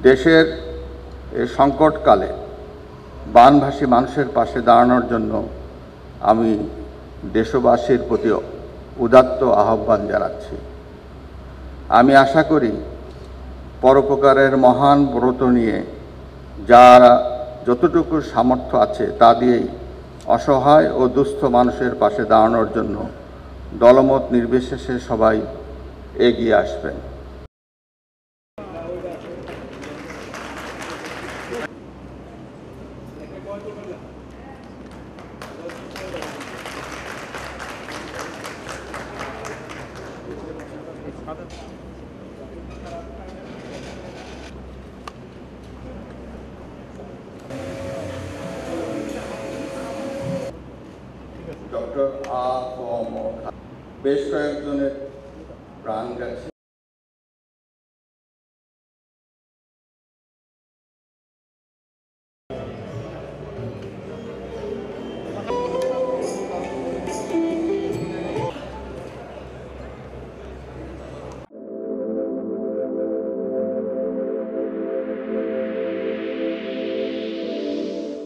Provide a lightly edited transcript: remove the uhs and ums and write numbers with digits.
দেশের এই সংকটকালে বানভাসী মানুষের পাশে দাঁড়ানোর জন্য আমি দেশবাসীর প্রতি উদাত্ত আহ্বান জানাচ্ছি। আমি আশা করি পরোপকারের মহান ব্রত নিয়ে যারা যতটুকু সামর্থ্য আছে তা দিয়েই অসহায় ও দুস্থ মানুষের পাশে দাঁড়ানোর জন্য দলমত নির্বিশেষে সবাই এগিয়ে আসবেন। ডক্টর বেশ কয়েকজনের প্রাণ গেছে।